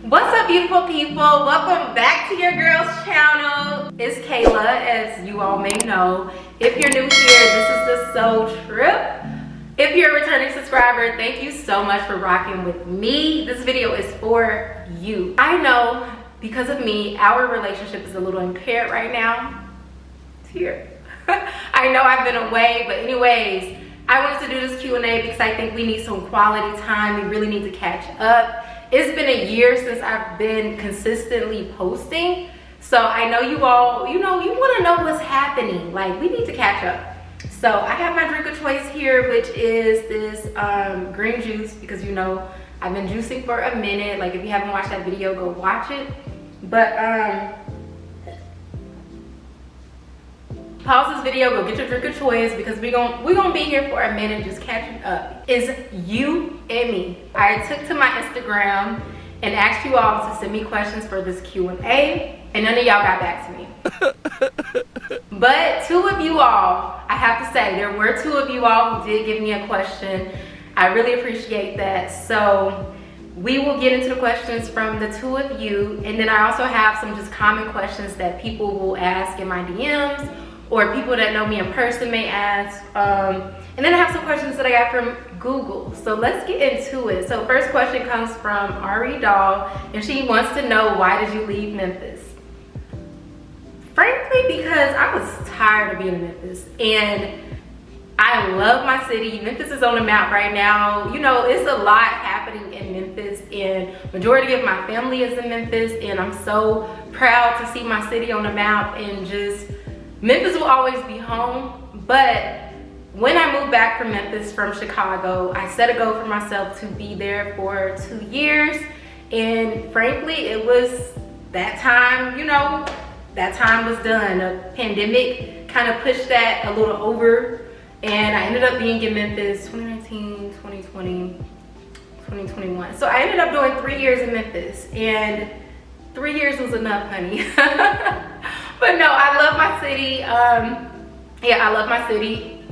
What's up, beautiful people? Welcome back to your girl's channel. It's Kayla, as you all may know. If you're new here, this is the Soul Trip. If you're a returning subscriber, thank you so much for rocking with me. This video is for you. I know because of me, our relationship is a little impaired right now. It's here. I know I've been away, but anyways, I wanted to do this Q&A because I think we need some quality time. We really need to catch up. It's been a year since I've been consistently posting. So I know you all, you want to know what's happening. Like, we need to catch up. So I have my drink of choice here, which is this green juice, because I've been juicing for a minute. Like, if you haven't watched that video, go watch it. But pause this video, go get your drink of choice, because we're gonna be here for a minute just catching up. Is you and me. I took to my Instagram and asked you all to send me questions for this Q&A, and none of y'all got back to me. But two of you all, I have to say, there were two of you all who did give me a question. I really appreciate that. So we will get into the questions from the two of you, and then I also have some just common questions that people will ask in my DMs, or people that know me in person may ask. And then I have some questions that I got from Google. So let's get into it. So first question comes from Ari Doll, and she wants to know, why did you leave Memphis? Frankly, because I was tired of being in Memphis, and I love my city. Memphis is on the map right now. It's a lot happening in Memphis, and majority of my family is in Memphis, and I'm so proud to see my city on the map, and just Memphis will always be home. But when I moved back from Memphis from Chicago, I set a goal for myself to be there for 2 years. And frankly, it was that time, that time was done. The pandemic kind of pushed that a little over. And I ended up being in Memphis 2019, 2020, 2021. So I ended up doing 3 years in Memphis. And 3 years was enough, honey. But no, I love my city. I love my city,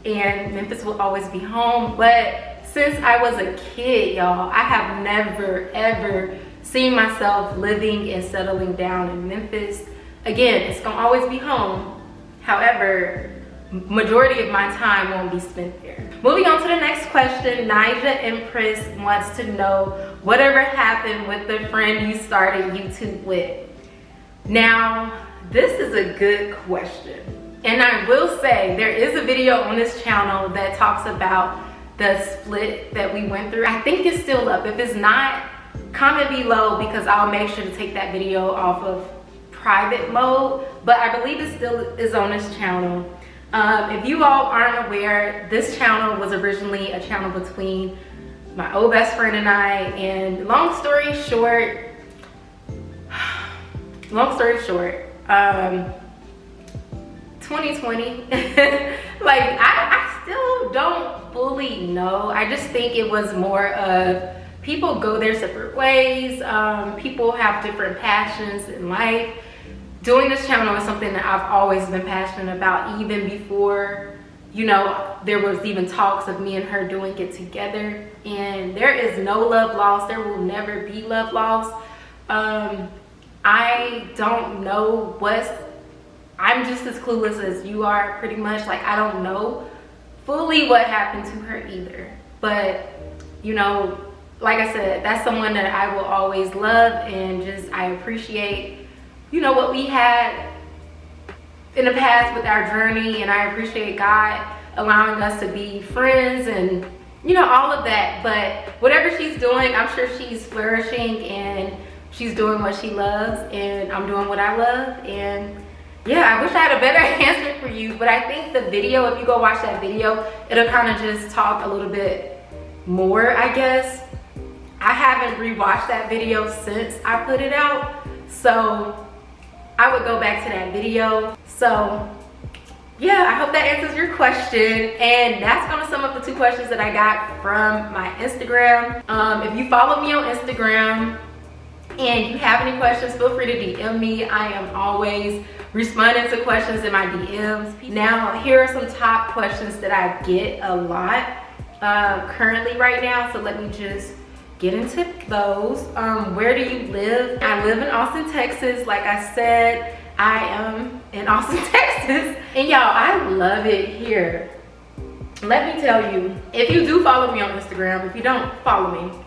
and Memphis will always be home. But since I was a kid, y'all, I have never ever seen myself living and settling down in Memphis. Again, it's gonna always be home. However, majority of my time won't be spent there. Moving on to the next question, Nija Empress wants to know, whatever happened with the friend you started YouTube with? Now, this is a good question. And I will say, there is a video on this channel that talks about the split that we went through. I think it's still up. If it's not, comment below, because I'll make sure to take that video off of private mode. But I believe it still is on this channel. If you all aren't aware, this channel was originally a channel between my old best friend and I, and long story short, 2020, like I still don't fully know. I just think it was more of people go their separate ways. People have different passions in life. Doing this channel is something that I've always been passionate about, even before, there was even talks of me and her doing it together. And there is no love lost. There will never be love lost. I don't know I'm just as clueless as you are, pretty much. Like, I don't know fully what happened to her either. But, like I said, that's someone that I will always love, and just, I appreciate, what we had in the past with our journey, and I appreciate God allowing us to be friends and, all of that. But whatever she's doing, I'm sure she's flourishing, and she's doing what she loves, and I'm doing what I love. And yeah, I wish I had a better answer for you, but I think the video, if you go watch that video, it'll kind of just talk a little bit more, I guess. I haven't rewatched that video since I put it out, so I would go back to that video. So yeah, I hope that answers your question, and that's gonna sum up the 2 questions that I got from my Instagram. If you follow me on Instagram and you have any questions, feel free to DM me. I am always responding to questions in my DMs. Now, here are some top questions that I get a lot currently right now. So let me just get into those. Where do you live? I live in Austin, Texas. Like I said, I am in Austin, Texas. And y'all, I love it here. Let me tell you, if you do follow me on Instagram, if you don't, follow me.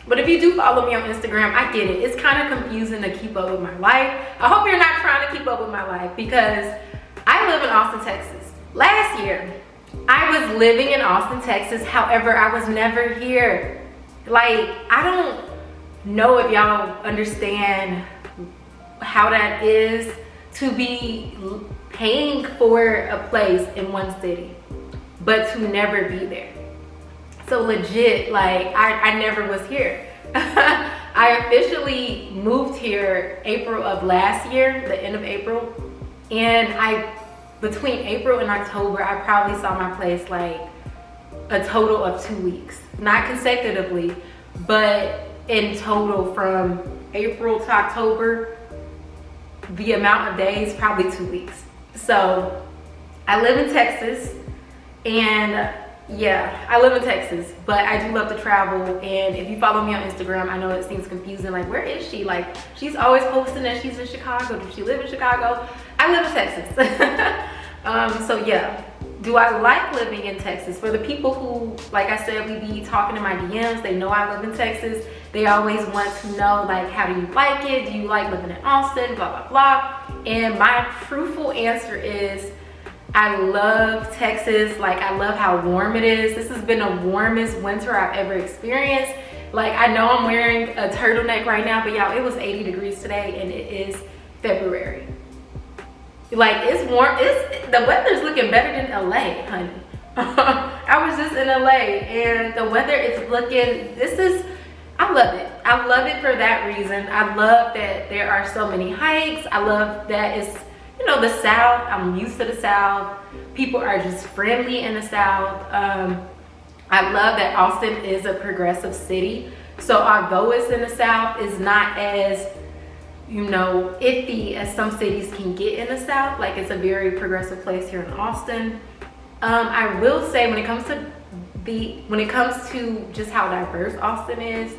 But if you do follow me on Instagram, I get it. It's kind of confusing to keep up with my life. I hope you're not trying to keep up with my life, because I live in Austin, Texas. Last year, I was living in Austin, Texas. However, I was never here. Like, I don't know if y'all understand how that is to be paying for a place in one city, but to never be there. So legit, like, I never was here. I officially moved here April of last year, the end of April. And between April and October, I probably saw my place like a total of 2 weeks. Not consecutively, but in total from April to October, the amount of days, probably 2 weeks. So I live in Texas, and yeah, I live in Texas, but I do love to travel. And if you follow me on Instagram, I know it seems confusing, like, where is she? Like, she's always posting that she's in Chicago. Does she live in Chicago? I live in Texas. So yeah, do I like living in Texas? For the people who, like I said, we be talking in my DMs, they know I live in Texas. They always want to know, like, how do you like it? Do you like living in Austin? Blah, blah, blah. And my truthful answer is, I love Texas. Like, I love how warm it is. This has been the warmest winter I've ever experienced. Like, I know I'm wearing a turtleneck right now, but y'all, it was 80 degrees today, and it is February. Like, it's warm. The weather's looking better than LA, honey. I was just in LA, and the weather is looking, I love it. I love it for that reason. I love that there are so many hikes. I love that it's, you know, the South. I'm used to the South. People are just friendly in the South. I love that Austin is a progressive city. So although it's in the South, it's not as, you know, iffy as some cities can get in the South. Like, it's a very progressive place here in Austin. I will say, when it comes to just how diverse Austin is,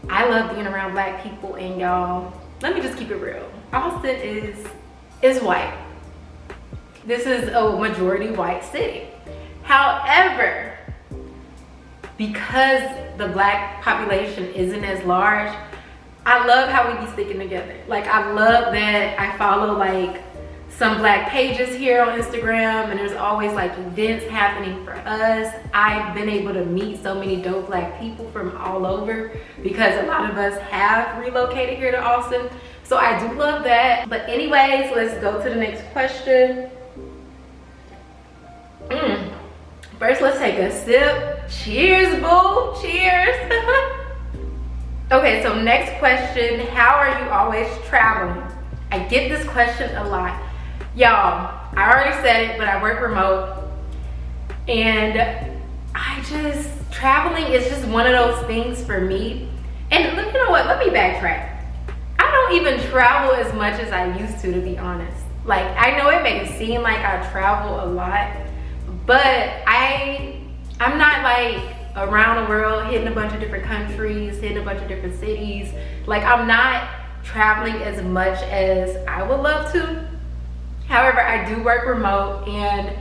I love being around Black people. And y'all, let me just keep it real. Austin is white. This is a majority white city. However, because the Black population isn't as large, I love how we be sticking together. Like, I love that I follow like some Black pages here on Instagram, and there's always like events happening for us. I've been able to meet so many dope Black people from all over, because a lot of us have relocated here to Austin. So I do love that. But anyways, let's go to the next question. First, let's take a sip. Cheers, boo. Cheers. Okay, so next question. How are you always traveling? I get this question a lot. Y'all, I already said it, but I work remote. And traveling is just one of those things for me. And you know what? Let me backtrack. I don't even travel as much as I used to be honest. Like, I know it may seem like I travel a lot, but I'm not like around the world hitting a bunch of different countries, hitting a bunch of different cities. Like, I'm not traveling as much as I would love to. However, I do work remote, and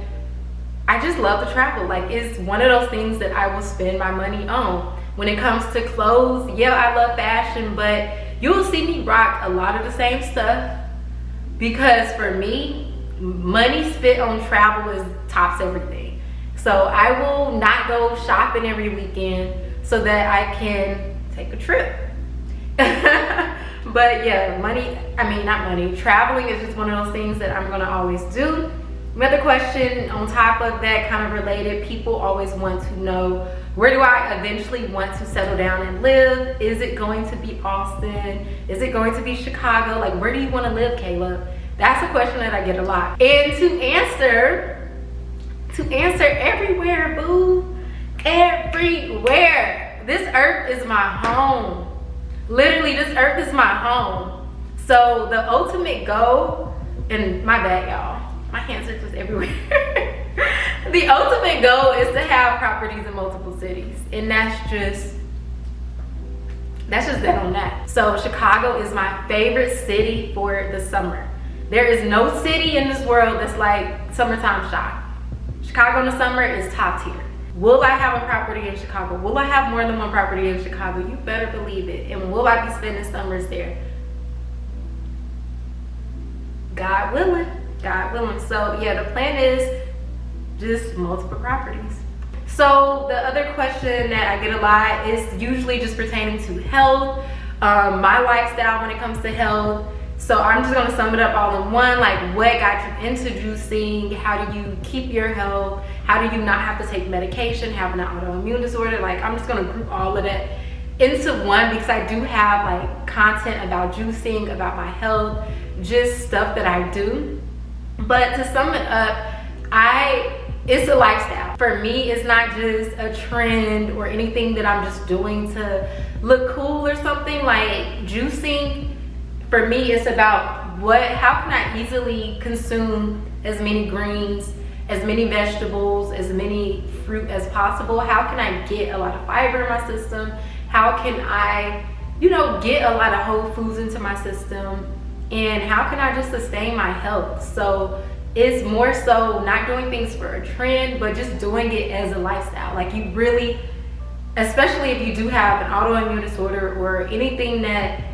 I just love to travel. Like, it's one of those things that I will spend my money on. When it comes to clothes, yeah, I love fashion, but you'll see me rock a lot of the same stuff, because for me, money spent on travel tops everything. So I will not go shopping every weekend so that I can take a trip. But yeah, traveling is just one of those things that I'm gonna always do. Another question on top of that, kind of related, people always want to know, where do I eventually want to settle down and live? Is it going to be Austin? Is it going to be Chicago? Like, where do you want to live, Kayla? That's a question that I get a lot. And to answer everywhere, boo. Everywhere. This earth is my home. Literally, this earth is my home. So the ultimate goal, and my bad, y'all. My hands are just everywhere. The ultimate goal is to have properties in multiple cities. And that's just That's just that on that. So Chicago is my favorite city for the summer. There is no city in this world that's like summertime shop. Chicago in the summer is top tier. Will I have a property in Chicago? Will I have more than one property in Chicago? You better believe it. And will I be spending summers there? God willing. God willing. So yeah, the plan is just multiple properties. So the other question that I get a lot is usually just pertaining to health, my lifestyle when it comes to health. So I'm just gonna sum it up all in one, like what got you into juicing, how do you keep your health, how do you not have to take medication, having an autoimmune disorder. Like I'm just gonna group all of that into one because I do have like content about juicing, about my health, just stuff that I do. But to sum it up, it's a lifestyle. For me, it's not just a trend or anything that I'm just doing to look cool or something. Like juicing, for me, it's about how can I easily consume as many greens, as many vegetables, as many fruit as possible? How can I get a lot of fiber in my system? How can I, get a lot of whole foods into my system? And how can I just sustain my health? So it's more so not doing things for a trend, but just doing it as a lifestyle. Like you really, especially if you do have an autoimmune disorder or anything that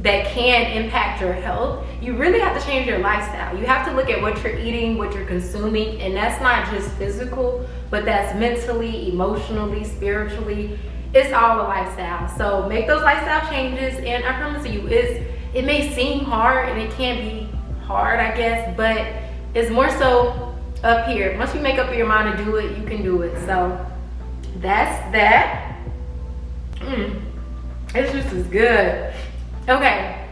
can impact your health, you really have to change your lifestyle. You have to look at what you're eating, what you're consuming, and that's not just physical, but that's mentally, emotionally, spiritually. It's all a lifestyle. So make those lifestyle changes, and I promise you, it may seem hard, and it can be hard, I guess, but it's more so up here. Once you make up your mind to do it, you can do it. So that's that. It's just as good. Okay,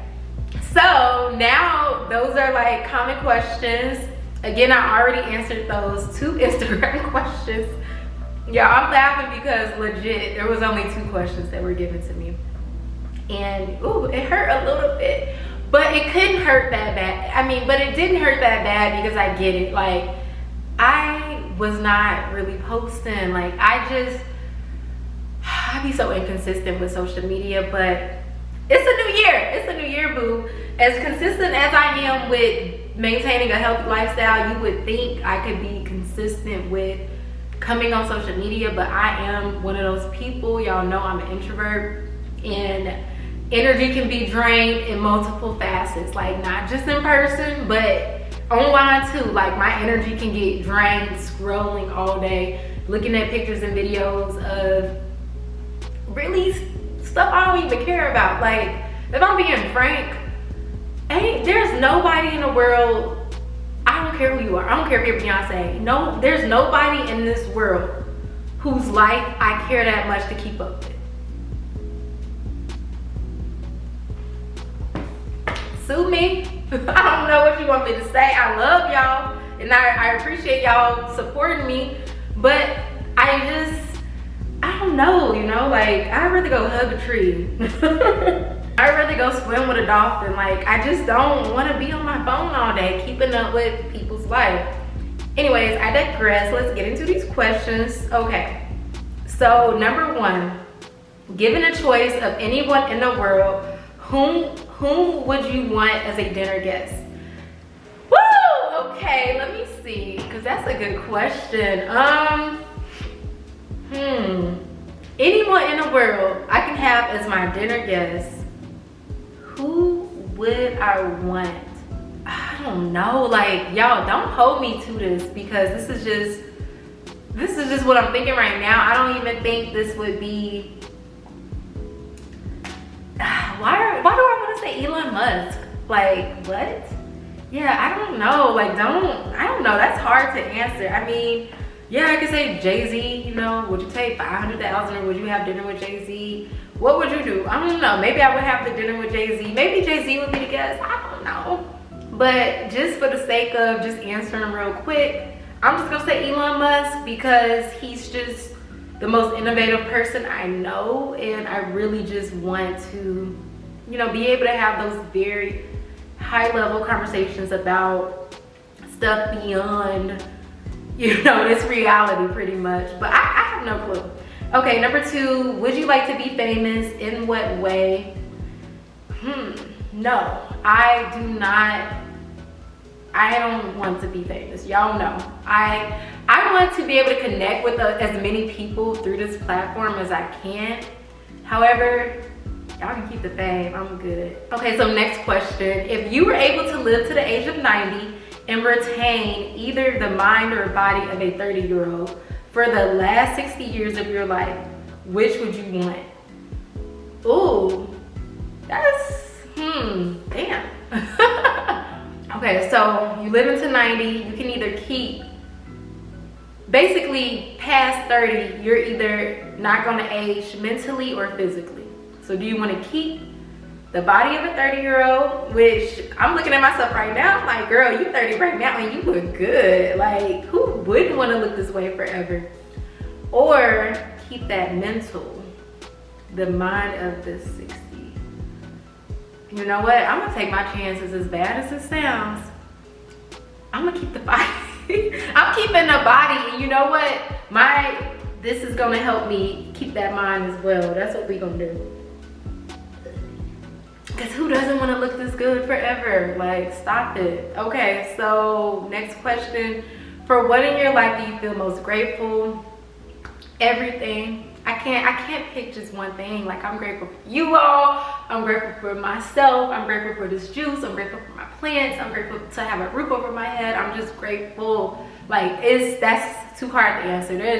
so now those are like common questions. Again, I already answered those 2 Instagram questions. Yeah, I'm laughing because legit, there was only 2 questions that were given to me. And ooh, it hurt a little bit, but it couldn't hurt that bad. But it didn't hurt that bad because I get it. Like, I was not really posting. Like, I be so inconsistent with social media, but it's a new year. It's a new year, boo. As consistent as I am with maintaining a healthy lifestyle, you would think I could be consistent with coming on social media, but I am one of those people. Y'all know I'm an introvert, and energy can be drained in multiple facets, like not just in person, but online too. Like my energy can get drained scrolling all day, looking at pictures and videos of really stuff I don't even care about. Like, if I'm being frank, there's nobody in the world, I don't care who you are, I don't care if you're Beyonce, no, there's nobody in this world whose life I care that much to keep up with. Sue me. I don't know what you want me to say. I love y'all, and I appreciate y'all supporting me, but I don't know, like, I'd rather go hug a tree. I'd rather go swim with a dolphin. Like, I just don't want to be on my phone all day keeping up with people's life. Anyways, I digress. Let's get into these questions. Okay, so number 1, given a choice of anyone in the world, whom would you want as a dinner guest? Woo! Okay, let me see, because that's a good question. Anyone in the world I can have as my dinner guest, who would I want? I don't know. Like, y'all, don't hold me to this, because this is just what I'm thinking right now. I don't even think this would be, why do I want to say Elon Musk? Like, what? Yeah, I don't know. Like, I don't know. That's hard to answer. Yeah, I could say JayZ, would you take 500,000 or would you have dinner with JayZ? What would you do? I don't know. Maybe I would have the dinner with JayZ. Maybe JayZ would be the guest. I don't know. But just for the sake of just answering real quick, I'm just gonna say Elon Musk, because he's just the most innovative person I know, and I really just want to, be able to have those very high level conversations about stuff beyond this reality, pretty much. But I have no clue. Okay, number 2, would you like to be famous? In what way? No, I do not. I don't want to be famous. Y'all know. I want to be able to connect with as many people through this platform as I can. However, y'all can keep the fame. I'm good. Okay, so next question. If you were able to live to the age of 90 and retain either the mind or body of a 30-year-old for the last 60 years of your life, which would you want? Ooh, that's, damn. Okay, so you live into 90, you can either keep, basically past 30, you're either not gonna age mentally or physically. So do you wanna keep the body of a 30-year-old, which I'm looking at myself right now, I'm like, girl, you 30 right now and you look good. Like, who wouldn't wanna look this way forever? Or keep that mental, the mind of the 60. You know what? I'm gonna take my chances, as bad as it sounds. I'm gonna keep the body. I'm keeping the body, and you know what? This is gonna help me keep that mind as well. That's what we gonna do. Cause who doesn't wanna look this good forever? Like, stop it. Okay, so next question. For what in your life do you feel most grateful? Everything. I can't pick just one thing. Like, I'm grateful for you all. I'm grateful for myself. I'm grateful for this juice. I'm grateful for my plants. I'm grateful to have a roof over my head. I'm just grateful. Like, that's too hard to answer. There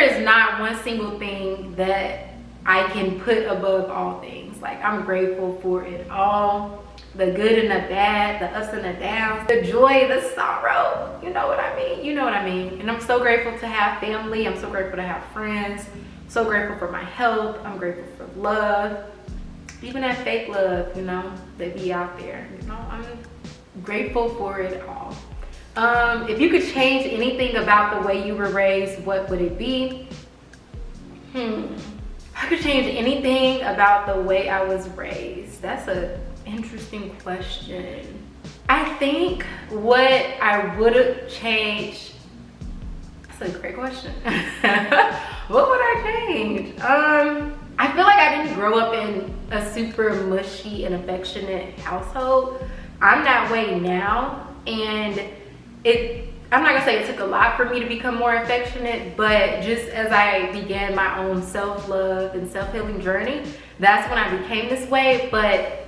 is not one single thing that I can put above all things. Like, I'm grateful for it all. The good and the bad, the ups and the downs, the joy, the sorrow. You know what I mean? You know what I mean. And I'm so grateful to have family. I'm so grateful to have friends. So grateful for my health. I'm grateful for love. Even that fake love, you know, that be out there. You know, I'm grateful for it all. If you could change anything about the way you were raised, what would it be? I could change anything about the way I was raised. That's a interesting question. I think what I would have changed, that's a great question. What would I change? I feel like I didn't grow up in a super mushy and affectionate household. I'm that way now, and I'm not gonna say it took a lot for me to become more affectionate, but just as I began my own self-love and self-healing journey, that's when I became this way. But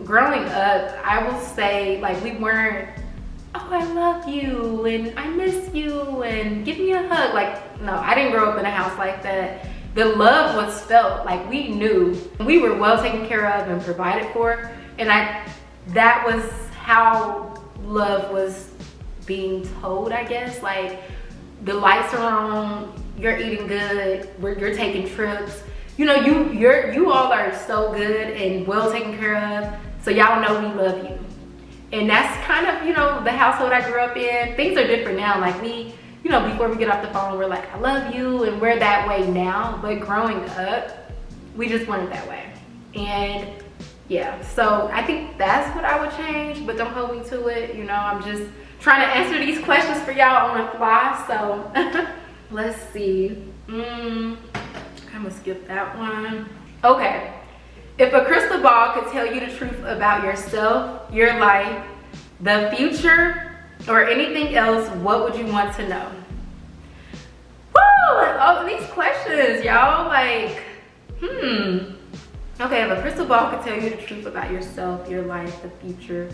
growing up, I will say, like, we weren't, oh, I love you and I miss you and give me a hug. Like, no, I didn't grow up in a house like that. The love was felt. Like, we knew we were well taken care of and provided for, and that was how love was being told, I guess. Like, the lights are on, you're eating good, you're taking trips. You know, you all are so good and well taken care of, so y'all know we love you. And that's kind of, you know, the household I grew up in. Things are different now. Like, we, you know, before we get off the phone, we're like, I love you, and we're that way now. But growing up, we just weren't that way. And yeah, so I think that's what I would change, but don't hold me to it. You know, I'm just trying to answer these questions for y'all on the fly. So let's see. I'm gonna skip that one. Okay. If a crystal ball could tell you the truth about yourself, your life, the future, or anything else, what would you want to know? Woo! All of these questions, y'all. Like, Okay, if a crystal ball could tell you the truth about yourself, your life, the future,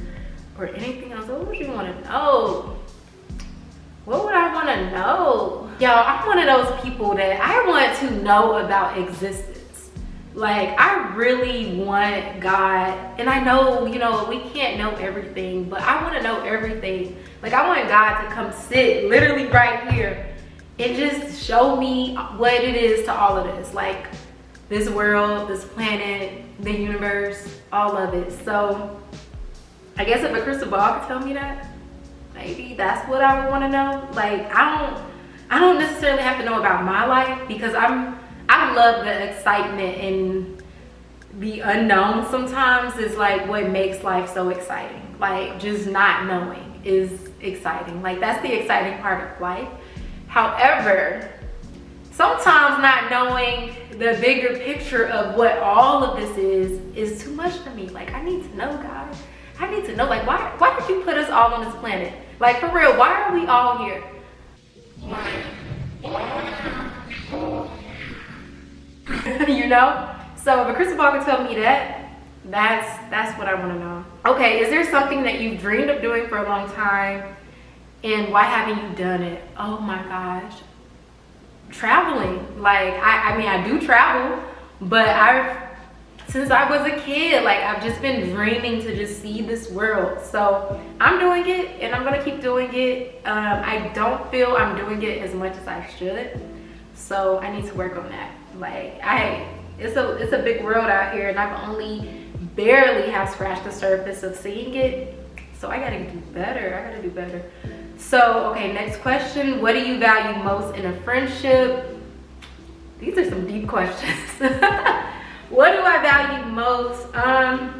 or anything else, what would you want to know? What would I want to know? Y'all, I'm one of those people that I want to know about existence. Like, I really want God, and I know, you know, we can't know everything, but I want to know everything. Like, I want God to come sit literally right here and just show me what it is to all of this. Like, this world, this planet, the universe, all of it. So I guess if a crystal ball could tell me that, maybe that's what I would want to know. Like, I don't necessarily have to know about my life, because I love the excitement, and the unknown sometimes is like what makes life so exciting. Like, just not knowing is exciting. Like, that's the exciting part of life. However, sometimes not knowing the bigger picture of what all of this is too much for me. Like, I need to know, guys. I need to know, like, why did you put us all on this planet? Like, for real, why are we all here? You know? So if a crystal ball can tell me that, that's what I want to know. Okay, is there something that you've dreamed of doing for a long time, and why haven't you done it? Oh my gosh. Traveling. Like, I mean, I do travel, but since I was a kid, like, I've just been dreaming to just see this world. So I'm doing it, and I'm gonna keep doing it. I don't feel I'm doing it as much as I should, so I need to work on that. Like, it's a big world out here, and I've only barely have scratched the surface of seeing it. So I gotta do better. So, okay, next question. What do you value most in a friendship? These are some deep questions. What do I value most? I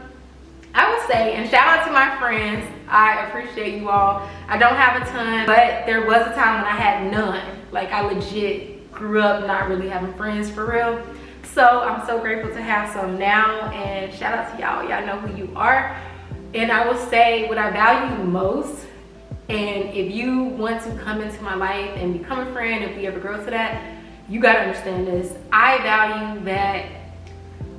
would say, and shout out to my friends, I appreciate you all. I don't have a ton, but there was a time when I had none. Like, I legit grew up not really having friends for real. So I'm so grateful to have some now, and shout out to y'all. Y'all know who you are. And I will say what I value most, and if you want to come into my life and become a friend, if we ever grow to that, you gotta understand this. I value that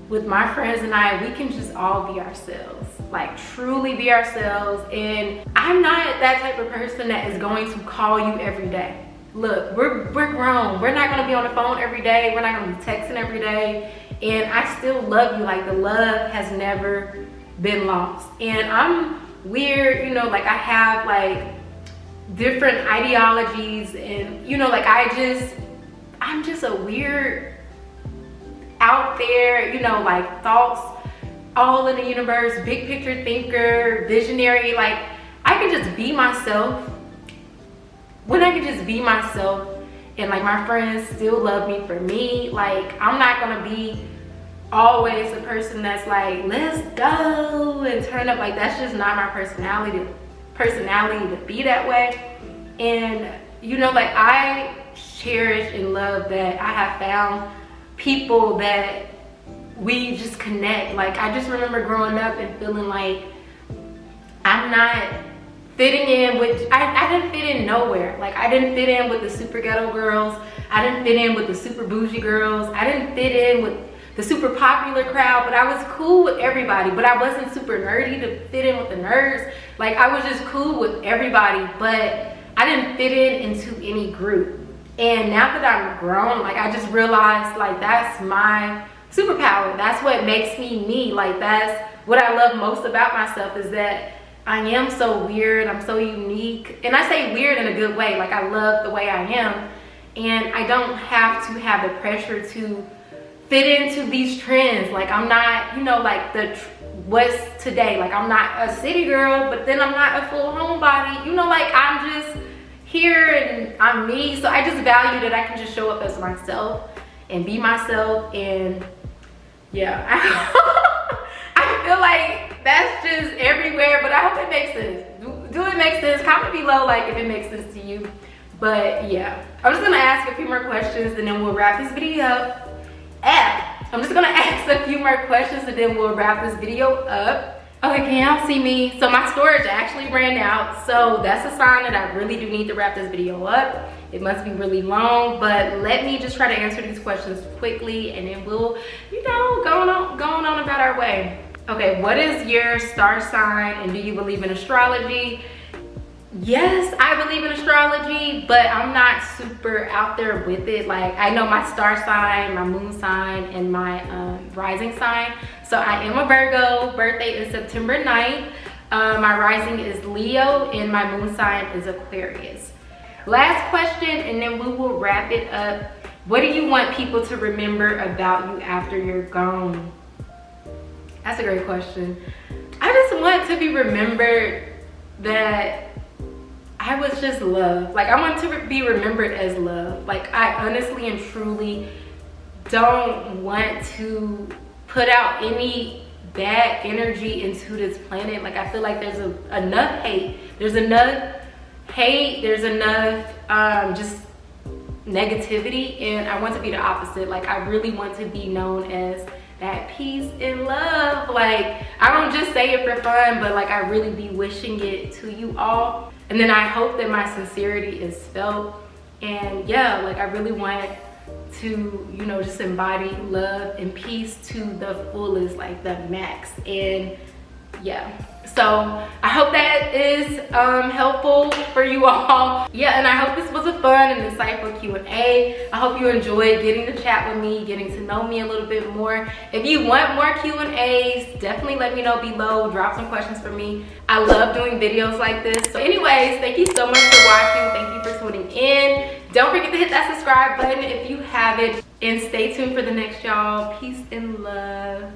with my friends and I, we can just all be ourselves, like truly be ourselves. And I'm not that type of person that is going to call you every day. Look, we're grown. We're not gonna be on the phone every day. We're not gonna be texting every day. And I still love you. Like, the love has never been lost. And I'm weird, you know, like I have like different ideologies, and you know, like I'm just a weird out there, you know, like thoughts all in the universe, big picture thinker, visionary. Like, I can just be myself. When I can just be myself, and like my friends still love me for me, like I'm not gonna be always the person that's like, let's go and turn up. Like, that's just not my personality to be that way. And you know, like, I cherish and love that I have found people that we just connect. Like, I just remember growing up and feeling like I'm not fitting in with, I didn't fit in nowhere. Like, I didn't fit in with the super ghetto girls. I didn't fit in with the super bougie girls. I didn't fit in with the super popular crowd, but I was cool with everybody. But I wasn't super nerdy to fit in with the nerds. Like, I was just cool with everybody, but I didn't fit into any group. And now that I'm grown, like, I just realized, like, that's my superpower. That's what makes me me. Like, that's what I love most about myself, is that I am so weird. I'm so unique. And I say weird in a good way. Like, I love the way I am. And I don't have to have the pressure to fit into these trends. Like, I'm not, you know, like what's today. Like, I'm not a city girl, but then I'm not a full homebody. You know, like, I'm just here and I'm me. So I just value that I can just show up as myself and be myself. And yeah, I feel like that's just everywhere, but I hope it makes sense. Do it make sense? Comment below, like, if it makes sense to you. But yeah, I'm just gonna ask a few more questions and then we'll wrap this video up. I'm just gonna ask a few more questions and then we'll wrap this video up. Okay, can y'all see me? So my storage actually ran out, so that's a sign that I really do need to wrap this video up. It must be really long, but let me just try to answer these questions quickly and then we'll, you know, going on about our way. Okay, what is your star sign and do you believe in astrology? Yes, I believe in astrology, but I'm not super out there with it. Like, I know my star sign, my moon sign, and my rising sign. So I am a Virgo, birthday is September 9th. My rising is Leo and my moon sign is Aquarius. Last question and then we will wrap it up. What do you want people to remember about you after you're gone? That's a great question. I just want to be remembered that I was just love. Like, I want to be remembered as love. Like, I honestly and truly don't want to put out any bad energy into this planet. Like, I feel like there's enough hate. There's enough hate. There's enough just negativity, and I want to be the opposite. Like, I really want to be known as that peace and love. Like, I don't just say it for fun, but like, I really be wishing it to you all. And then I hope that my sincerity is felt. And yeah, like, I really want to, you know, just embody love and peace to the fullest, like the max. And yeah, so I hope that is helpful for you all. Yeah, and I hope this was a fun and insightful Q&A. I hope you enjoyed getting to chat with me, getting to know me a little bit more. If you want more Q&As, definitely let me know below. Drop some questions for me. I love doing videos like this. So anyways, thank you so much for watching. Thank you for tuning in. Don't forget to hit that subscribe button if you haven't, and stay tuned for the next, y'all. Peace and love.